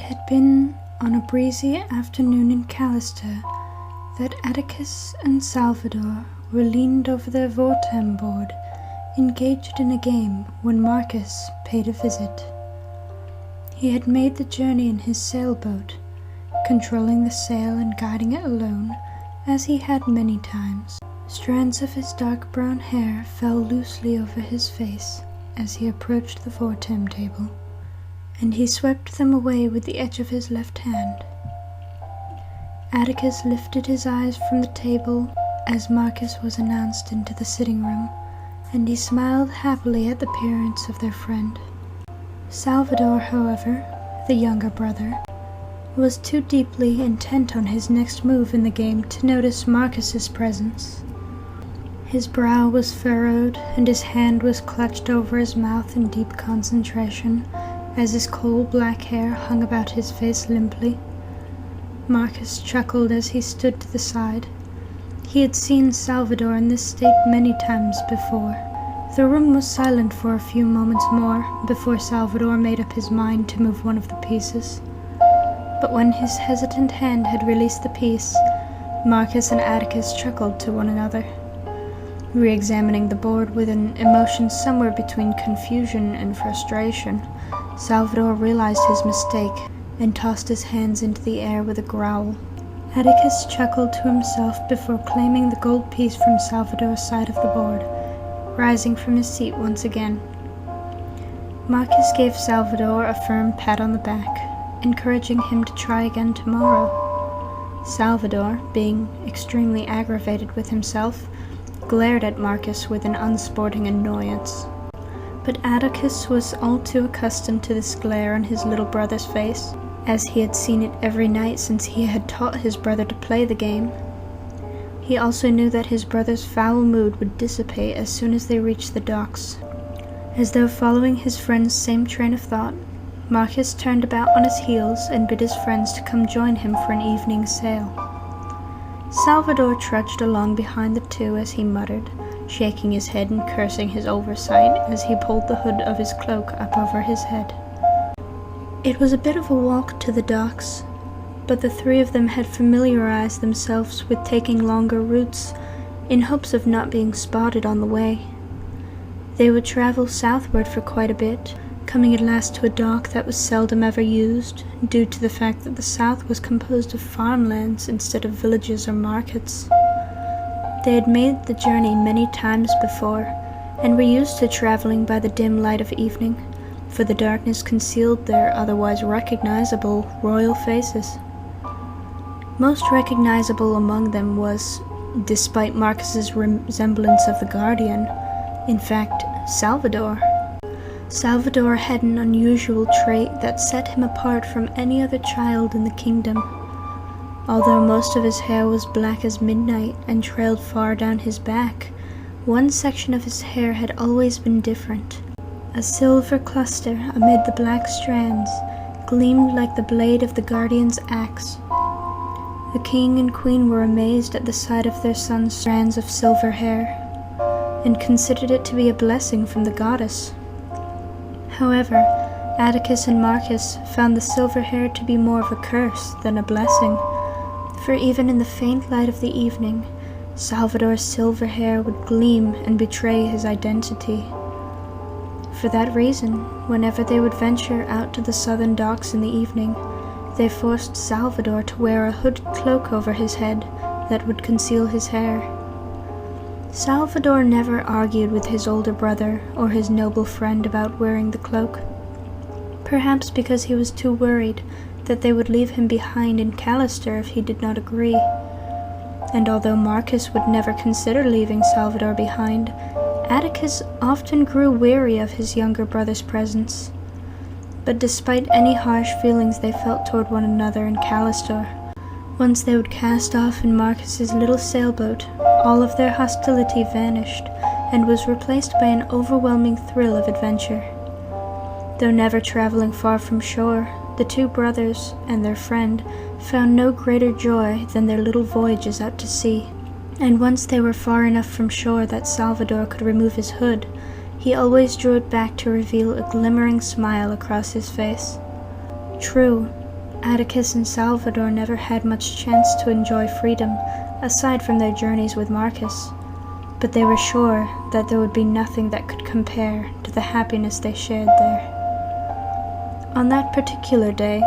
had been on a breezy afternoon in Calister that Atticus and Salvador were leaned over their Vortem board, engaged in a game, when Marcus paid a visit. He had made the journey in his sailboat, controlling the sail and guiding it alone, as he had many times. Strands of his dark brown hair fell loosely over his face as he approached the Vortem table, and he swept them away with the edge of his left hand. Atticus lifted his eyes from the table as Marcus was announced into the sitting room, and he smiled happily at the appearance of their friend. Salvador, however, the younger brother, was too deeply intent on his next move in the game to notice Marcus's presence. His brow was furrowed, and his hand was clutched over his mouth in deep concentration, as his coal-black hair hung about his face limply. Marcus chuckled as he stood to the side. He had seen Salvador in this state many times before. The room was silent for a few moments more before Salvador made up his mind to move one of the pieces. But when his hesitant hand had released the piece, Marcus and Atticus chuckled to one another. Re-examining the board with an emotion somewhere between confusion and frustration, Salvador realized his mistake and tossed his hands into the air with a growl. Atticus chuckled to himself before claiming the gold piece from Salvador's side of the board, rising from his seat once again. Marcus gave Salvador a firm pat on the back, encouraging him to try again tomorrow. Salvador, being extremely aggravated with himself, glared at Marcus with an unsporting annoyance. But Atticus was all too accustomed to this glare on his little brother's face, as he had seen it every night since he had taught his brother to play the game. He also knew that his brother's foul mood would dissipate as soon as they reached the docks. As though following his friend's same train of thought, Marcus turned about on his heels and bid his friends to come join him for an evening sail. Salvador trudged along behind the two as he muttered, shaking his head and cursing his oversight as he pulled the hood of his cloak up over his head. It was a bit of a walk to the docks, but the three of them had familiarized themselves with taking longer routes in hopes of not being spotted on the way. They would travel southward for quite a bit, coming at last to a dock that was seldom ever used, due to the fact that the south was composed of farmlands instead of villages or markets. They had made the journey many times before, and were used to traveling by the dim light of evening, for the darkness concealed their otherwise recognizable royal faces. Most recognizable among them was, despite Marcus's resemblance of the Guardian, in fact, Salvador. Salvador had an unusual trait that set him apart from any other child in the kingdom. Although most of his hair was black as midnight and trailed far down his back, one section of his hair had always been different. A silver cluster amid the black strands gleamed like the blade of the Guardian's axe. The king and queen were amazed at the sight of their son's strands of silver hair, and considered it to be a blessing from the goddess. However, Atticus and Marcus found the silver hair to be more of a curse than a blessing, for even in the faint light of the evening, Salvador's silver hair would gleam and betray his identity. For that reason, whenever they would venture out to the southern docks in the evening, they forced Salvador to wear a hooded cloak over his head that would conceal his hair. Salvador never argued with his older brother or his noble friend about wearing the cloak, perhaps because he was too worried that they would leave him behind in Calister if he did not agree. And although Marcus would never consider leaving Salvador behind, Atticus often grew weary of his younger brother's presence. But despite any harsh feelings they felt toward one another in Calister, once they would cast off in Marcus's little sailboat, all of their hostility vanished and was replaced by an overwhelming thrill of adventure. Though never traveling far from shore, the two brothers and their friend found no greater joy than their little voyages out to sea. And once they were far enough from shore that Salvador could remove his hood, he always drew it back to reveal a glimmering smile across his face. True, Atticus and Salvador never had much chance to enjoy freedom, aside from their journeys with Marcus, but they were sure that there would be nothing that could compare to the happiness they shared there. On that particular day,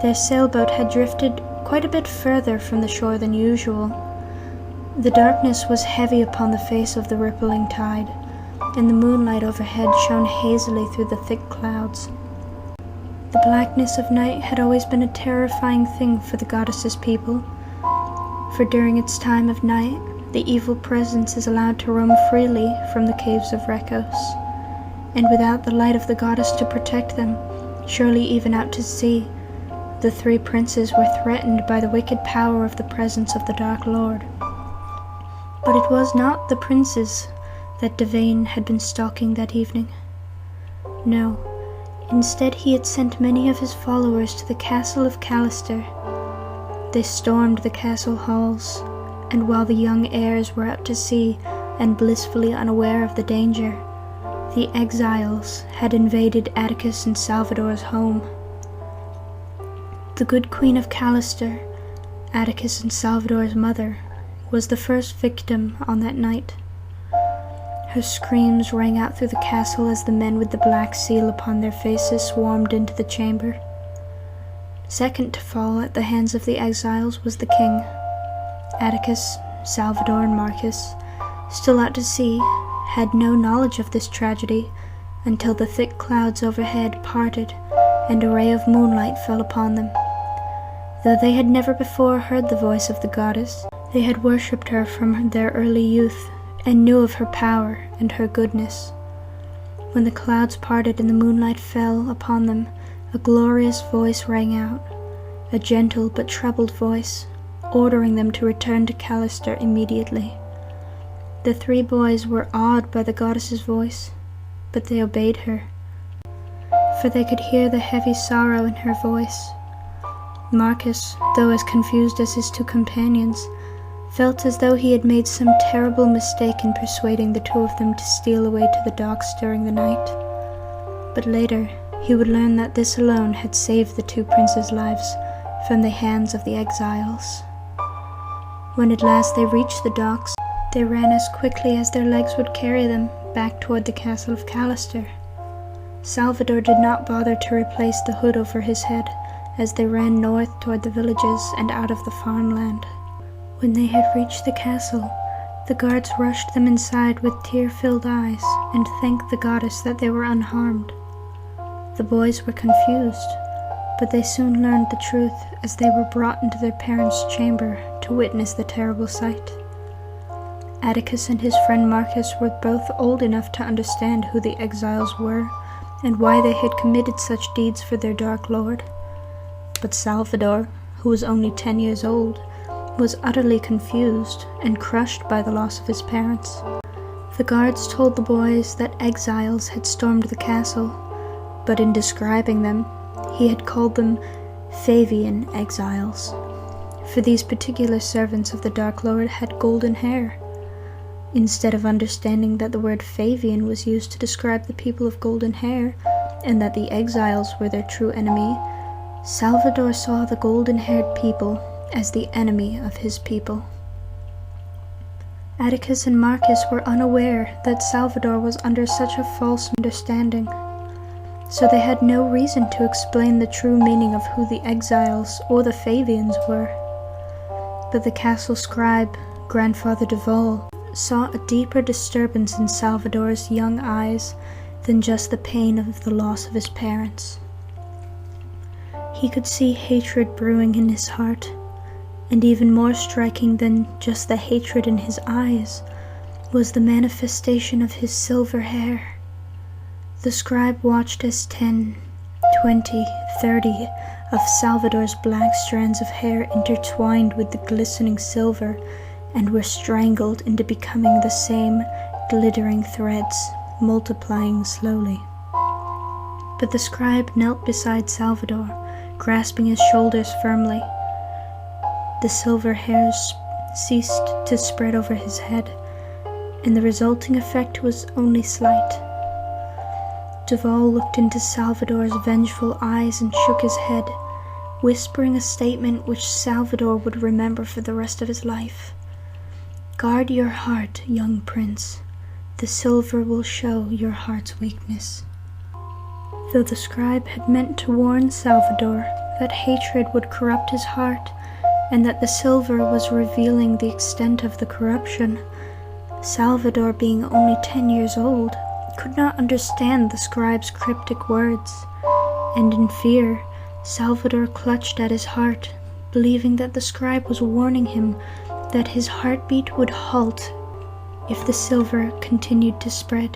their sailboat had drifted quite a bit further from the shore than usual. The darkness was heavy upon the face of the rippling tide, and the moonlight overhead shone hazily through the thick clouds. The blackness of night had always been a terrifying thing for the goddess's people, for during its time of night, the evil presence is allowed to roam freely from the caves of Rekos, and without the light of the goddess to protect them, surely even out to sea, the three princes were threatened by the wicked power of the presence of the Dark Lord. But it was not the princes that Devane had been stalking that evening. No, instead he had sent many of his followers to the castle of Calister. They stormed the castle halls, and while the young heirs were out to sea and blissfully unaware of the danger, the exiles had invaded Atticus and Salvador's home. The good queen of Calister, Atticus and Salvador's mother, was the first victim on that night. Her screams rang out through the castle as the men with the black seal upon their faces swarmed into the chamber. Second to fall at the hands of the exiles was the king. Atticus, Salvador, and Marcus, still out to sea, had no knowledge of this tragedy until the thick clouds overhead parted and a ray of moonlight fell upon them. Though they had never before heard the voice of the goddess, they had worshipped her from their early youth and knew of her power and her goodness. When the clouds parted and the moonlight fell upon them, a glorious voice rang out, a gentle but troubled voice, ordering them to return to Calister immediately. The three boys were awed by the goddess's voice, but they obeyed her, for they could hear the heavy sorrow in her voice. Marcus, though as confused as his two companions, felt as though he had made some terrible mistake in persuading the two of them to steal away to the docks during the night. But later, he would learn that this alone had saved the two princes' lives from the hands of the exiles. When at last they reached the docks, they ran as quickly as their legs would carry them back toward the castle of Calister. Salvador did not bother to replace the hood over his head as they ran north toward the villages and out of the farmland. When they had reached the castle, the guards rushed them inside with tear-filled eyes and thanked the goddess that they were unharmed. The boys were confused, but they soon learned the truth as they were brought into their parents' chamber to witness the terrible sight. Atticus and his friend Marcus were both old enough to understand who the exiles were and why they had committed such deeds for their Dark Lord. But Salvador, who was only 10 years old, was utterly confused and crushed by the loss of his parents. The guards told the boys that exiles had stormed the castle, but in describing them, he had called them Favian exiles, for these particular servants of the Dark Lord had golden hair. Instead of understanding that the word Favian was used to describe the people of golden hair, and that the exiles were their true enemy, Salvador saw the golden-haired people as the enemy of his people. Atticus and Marcus were unaware that Salvador was under such a false understanding, so they had no reason to explain the true meaning of who the exiles or the Favians were. But the castle scribe, Grandfather Duval, saw a deeper disturbance in Salvador's young eyes than just the pain of the loss of his parents. He could see hatred brewing in his heart, and even more striking than just the hatred in his eyes was the manifestation of his silver hair. The scribe watched as 10, 20, 30 of Salvador's black strands of hair intertwined with the glistening silver and were strangled into becoming the same glittering threads, multiplying slowly. But the scribe knelt beside Salvador, grasping his shoulders firmly. The silver hairs ceased to spread over his head, and the resulting effect was only slight. Duval looked into Salvador's vengeful eyes and shook his head, whispering a statement which Salvador would remember for the rest of his life. "Guard your heart, young prince. The silver will show your heart's weakness." Though the scribe had meant to warn Salvador that hatred would corrupt his heart, and that the silver was revealing the extent of the corruption, Salvador, being only 10 years old, could not understand the scribe's cryptic words, and in fear, Salvador clutched at his heart, believing that the scribe was warning him that his heartbeat would halt if the silver continued to spread.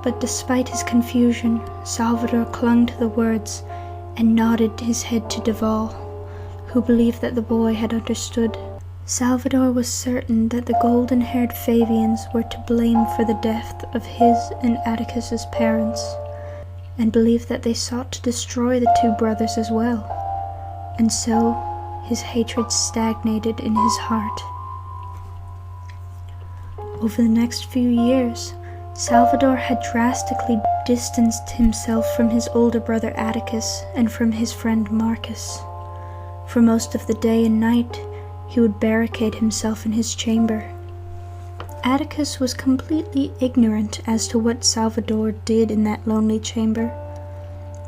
But despite his confusion, Salvador clung to the words and nodded his head to Duval, who believed that the boy had understood. Salvador was certain that the golden-haired Fabians were to blame for the death of his and Atticus's parents, and believed that they sought to destroy the two brothers as well, and so his hatred stagnated in his heart. Over the next few years, Salvador had drastically distanced himself from his older brother Atticus and from his friend Marcus. For most of the day and night, he would barricade himself in his chamber. Atticus was completely ignorant as to what Salvador did in that lonely chamber.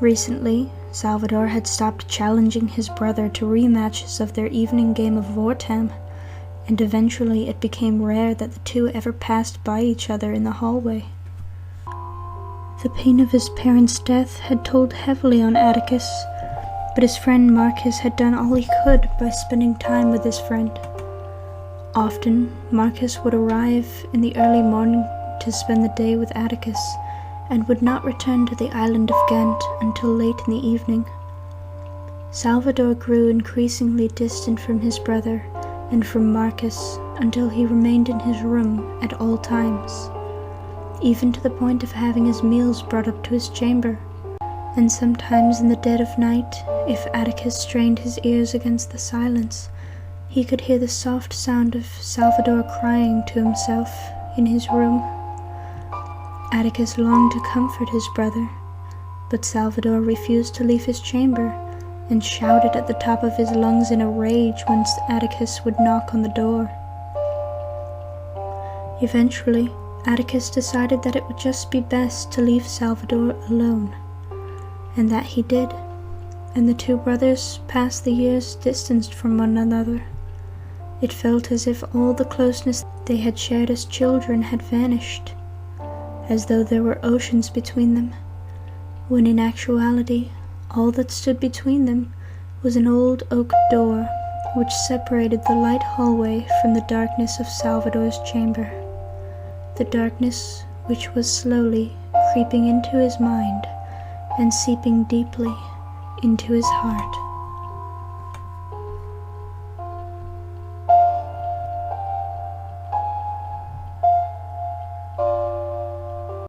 Recently, Salvador had stopped challenging his brother to rematches of their evening game of Vortam, and eventually it became rare that the two ever passed by each other in the hallway. The pain of his parents' death had told heavily on Atticus, but his friend Marcus had done all he could by spending time with his friend. Often, Marcus would arrive in the early morning to spend the day with Atticus, and would not return to the island of Ghent until late in the evening. Salvador grew increasingly distant from his brother and from Marcus until he remained in his room at all times, even to the point of having his meals brought up to his chamber. And sometimes in the dead of night, if Atticus strained his ears against the silence, he could hear the soft sound of Salvador crying to himself in his room. Atticus longed to comfort his brother, but Salvador refused to leave his chamber, and shouted at the top of his lungs in a rage when Atticus would knock on the door. Eventually, Atticus decided that it would just be best to leave Salvador alone, and that he did, and the two brothers passed the years distanced from one another. It felt as if all the closeness they had shared as children had vanished, as though there were oceans between them, when in actuality all that stood between them was an old oak door which separated the light hallway from the darkness of Salvador's chamber, the darkness which was slowly creeping into his mind and seeping deeply into his heart.